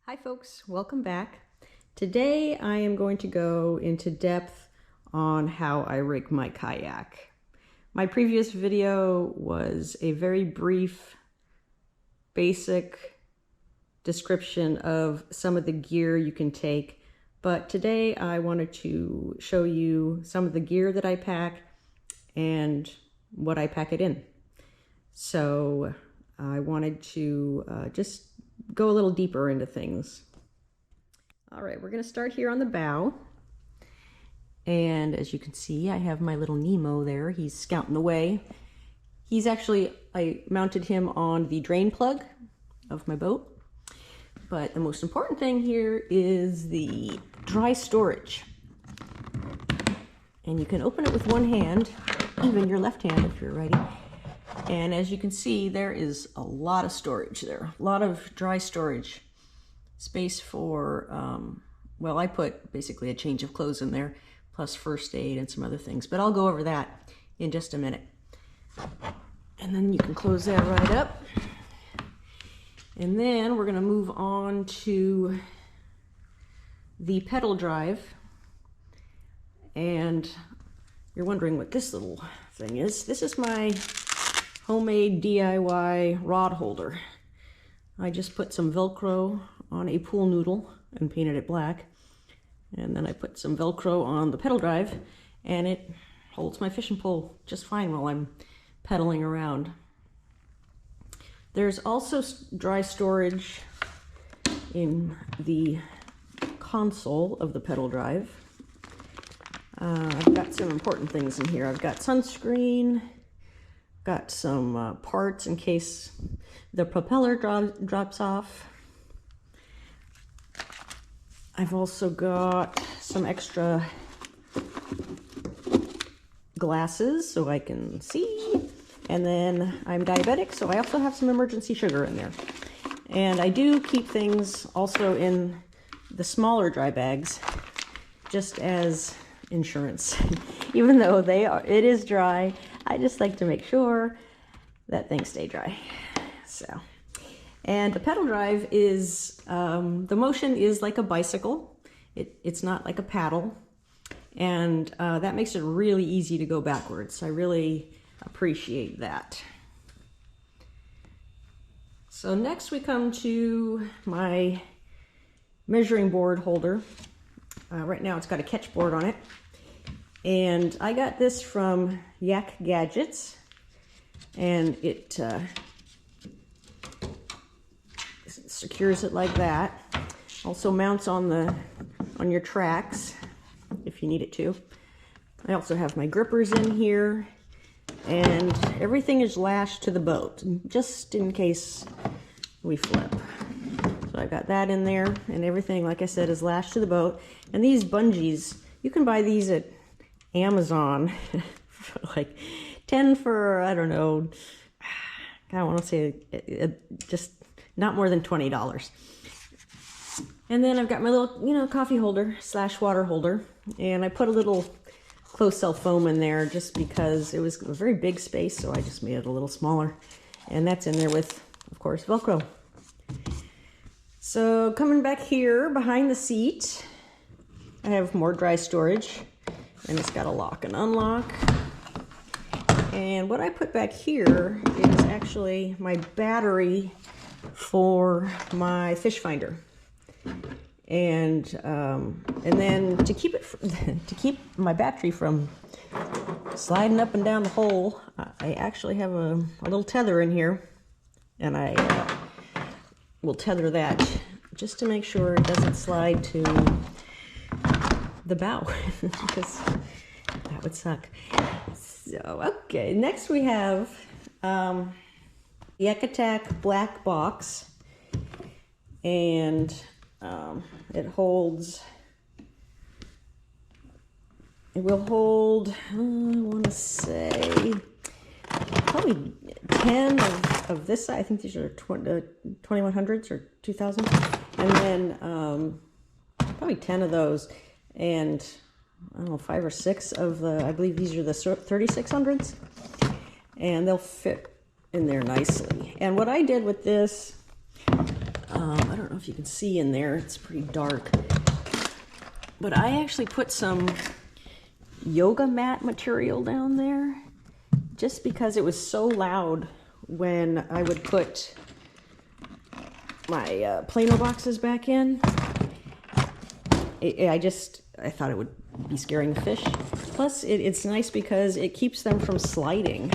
Hi folks, welcome back. Today I am going to go into depth on how I rig my kayak. My previous video was a very brief, basic description of some of the gear you can take, but today I wanted to show you some of the gear that I pack and what I pack it in. So I wanted to just go a little deeper into things. All right, we're going to start here on the bow. And as you can see, I have my little Nemo there. He's scouting away. I mounted him on the drain plug of my boat. But the most important thing here is the dry storage. And you can open it with one hand, even your left hand if you're righty. And as you can see, there is a lot of storage there, a lot of dry storage space for, well, I put basically a change of clothes in there, plus first aid and some other things, but I'll go over that in just a minute. And then you can close that right up. And then we're gonna move on to the pedal drive. And you're wondering what this little thing is. This is my homemade DIY rod holder. I just put some Velcro on a pool noodle and painted it black. And then I put some Velcro on the pedal drive and it holds my fishing pole just fine while I'm pedaling around. There's also dry storage in the console of the pedal drive. I've got some important things in here. I've got sunscreen, got some parts in case the propeller drops off. I've also got some extra glasses so I can see. And then I'm diabetic, so I also have some emergency sugar in there. And I do keep things also in the smaller dry bags, just as insurance. Even though it is dry, I just like to make sure that things stay dry. So, and the pedal drive is, the motion is like a bicycle. It's not like a paddle. And that makes it really easy to go backwards. I really appreciate that. So next we come to my measuring board holder. Right now it's got a catch board on it. And I got this from Yak Gadgets. And it secures it like that. Also mounts on your tracks if you need it to. I also have my grippers in here, and everything is lashed to the boat just in case we flip. So I've got that in there, and everything, like I said, is lashed to the boat. And these bungees, you can buy these at Amazon for like 10 for, I don't know, I want to say just not more than $20. And then I've got my little, coffee holder / water holder. And I put a little closed cell foam in there just because it was a very big space, so I just made it a little smaller. And that's in there with, of course, Velcro. So coming back here behind the seat, I have more dry storage. And it's got a lock and unlock. And what I put back here is actually my battery for my fish finder. And then to keep my battery from sliding up and down the hole, I actually have a little tether in here, and I will tether that just to make sure it doesn't slide to the bow, because that would suck. So, okay, next we have the Yak Attack black box, and it will hold, I want to say, probably 10 of this. I think these are 2100s or 2000s, and then probably 10 of those, and I don't know, 5 or 6 of I believe these are the 3600s, and they'll fit in there nicely. And what I did with this, I don't know if you can see in there, it's pretty dark. But I actually put some yoga mat material down there just because it was so loud when I would put my Plano boxes back in. I thought it would be scaring the fish. Plus, it's nice because it keeps them from sliding.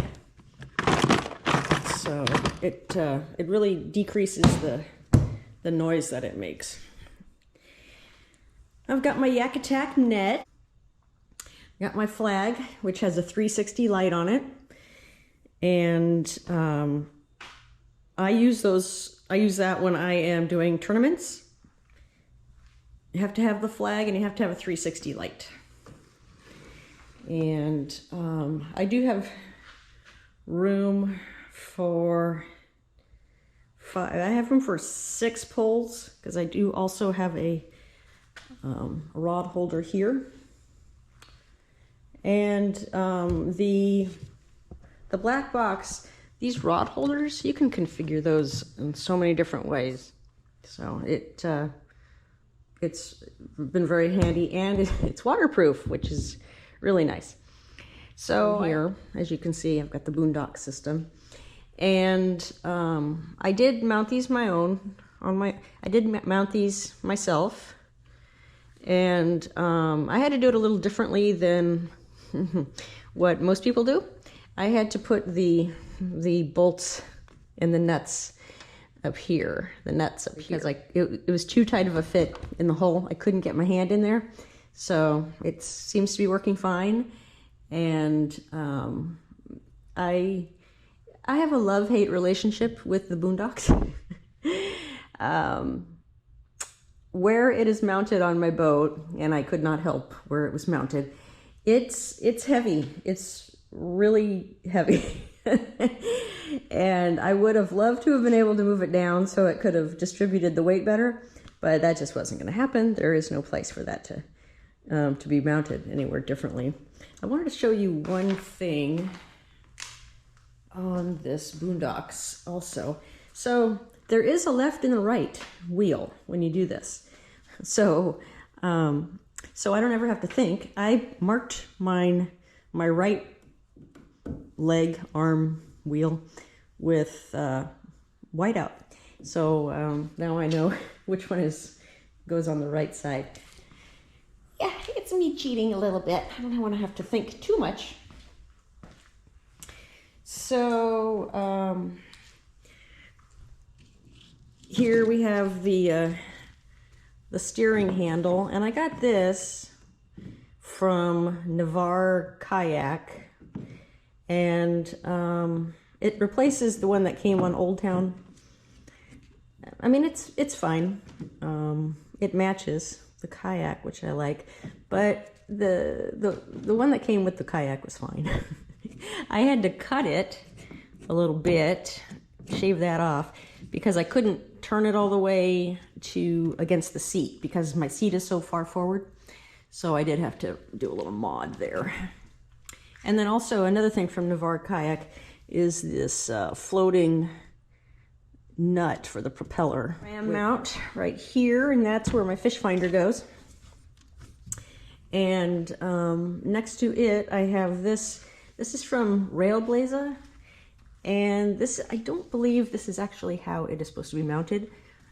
So it really decreases the noise that it makes. I've got my Yak Attack net. Got my flag, which has a 360 light on it. And I use that when I am doing tournaments. You have to have the flag and you have to have a 360 light. And I do have room for 5. I have room for 6 poles because I do also have a rod holder here. And the black box, these rod holders, you can configure those in so many different ways. So it's been very handy, and it's waterproof, which is really nice. So here, as you can see, I've got the Boondock system, and I did mount these I did mount these myself, and I had to do it a little differently than what most people do. I had to put the bolts and the nuts up here, because it was too tight of a fit in the hole. I couldn't get my hand in there. So it seems to be working fine. And I have a love-hate relationship with the Boondocks. Where it is mounted on my boat, and I could not help where it was mounted, it's heavy. It's really heavy. And I would have loved to have been able to move it down so it could have distributed the weight better, but that just wasn't going to happen. There is no place for that to be mounted anywhere differently. I wanted to show you one thing on this Boondocks also. So there is a left and a right wheel when you do this. So so I don't ever have to think. I marked my right leg arm wheel with whiteout. So now I know which one goes on the right side. Yeah, it's me cheating a little bit. I don't want to have to think too much. So here we have the steering handle, and I got this from Navarre Kayak, and it replaces the one that came on Old Town. I mean, it's fine. It matches the kayak, which I like, but the one that came with the kayak was fine. I had to cut it a little bit, shave that off, because I couldn't turn it all the way against the seat because my seat is so far forward. So I did have to do a little mod there. And then also another thing from Navarre Kayak is this floating nut for the propeller. Ram mount right here, and that's where my fish finder goes. And next to it, I have this. This is from Railblaza, and this, I don't believe this is actually how it is supposed to be mounted,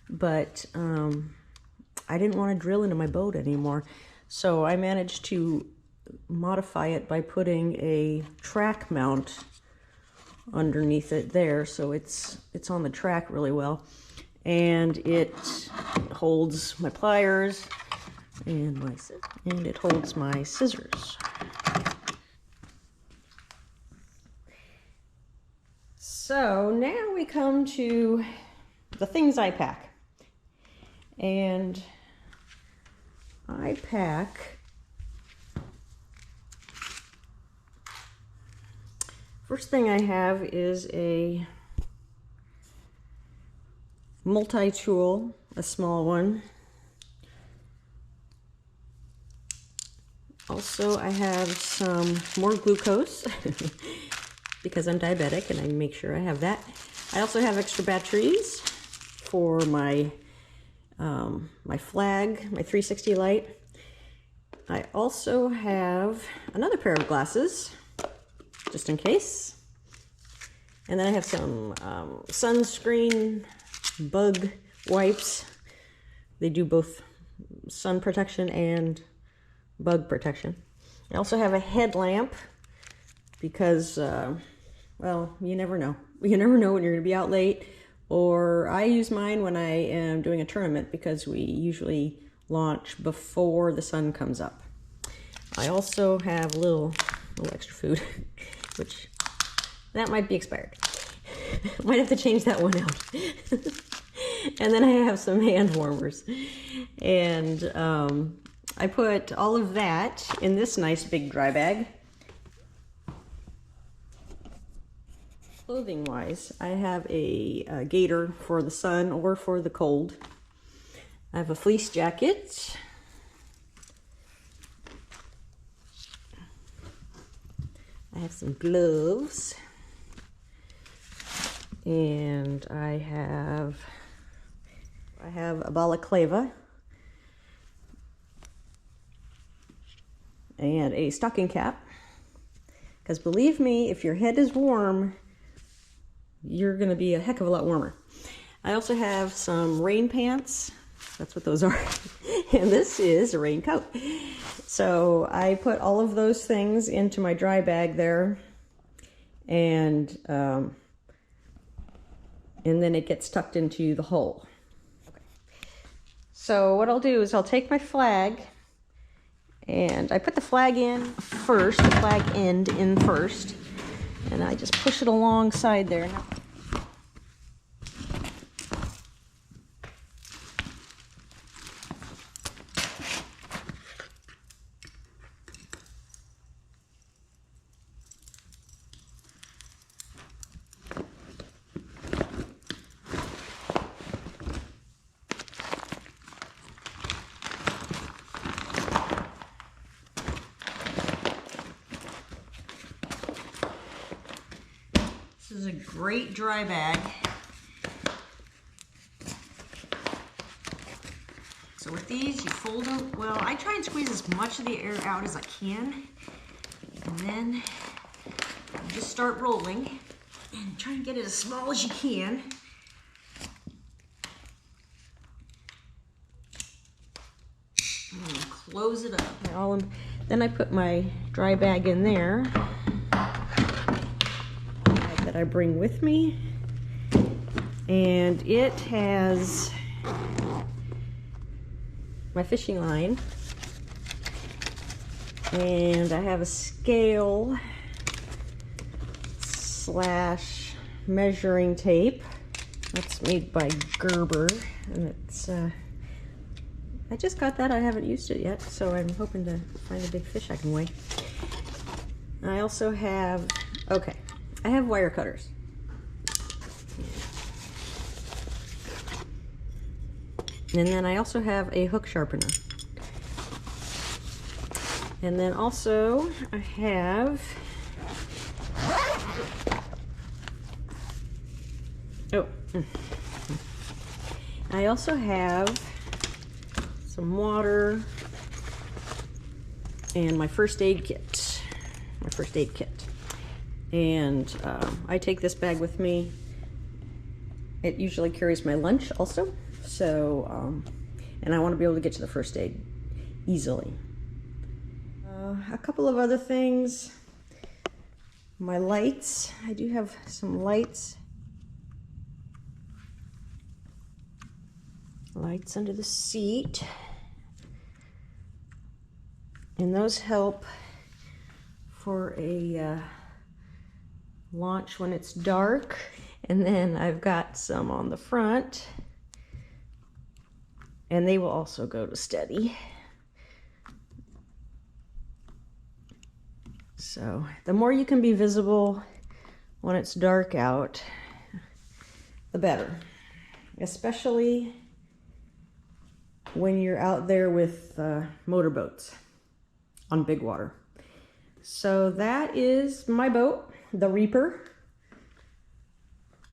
but I didn't want to drill into my boat anymore, so I managed to modify it by putting a track mount underneath it there, so it's on the track really well, and it holds my pliers and it holds my scissors. So now we come to the things I pack, and I pack first thing I have is a multi-tool, a small one. Also, I have some more glucose because I'm diabetic and I make sure I have that. I also have extra batteries for my my flag, my 360 light. I also have another pair of glasses, just in case. And then I have some sunscreen bug wipes. They do both sun protection and bug protection. I also have a headlamp because, well, you never know. You never know when you're going to be out late. Or I use mine when I am doing a tournament because we usually launch before the sun comes up. I also have a little extra food, which that might be expired. Might have to change that one out. And then I have some hand warmers. And I put all of that in this nice big dry bag. Clothing wise, I have a gaiter for the sun or for the cold. I have a fleece jacket. I have some gloves. And I have a balaclava and a stocking cap, because believe me, if your head is warm, you're going to be a heck of a lot warmer. I also have some rain pants. That's what those are. And this is a raincoat. So I put all of those things into my dry bag there, and then it gets tucked into the hole. Okay. So what I'll do is I'll take my flag, and I put the flag in first, the flag end in first, and I just push it alongside there. This is a great dry bag. So with these, you fold them. Well, I try and squeeze as much of the air out as I can. And then you just start rolling and try and get it as small as you can. And close it up. Then I put my dry bag in there that I bring with me, and it has my fishing line, and I have a scale slash measuring tape that's made by Gerber, and it's I just got that. I haven't used it yet, so I'm hoping to find a big fish I can weigh. I also have, okay, I have wire cutters. And then I also have a hook sharpener. And then also I have, I also have some water and my first aid kit. And I take this bag with me. It usually carries my lunch also. So, and I want to be able to get to the first aid easily. A couple of other things. My lights. I do have some lights. Lights under the seat. And those help for a launch when it's dark. And then I've got some on the front, and they will also go to steady. So the more you can be visible when it's dark out, the better, especially when you're out there with motorboats on big water. So that is my boat, the Reaper.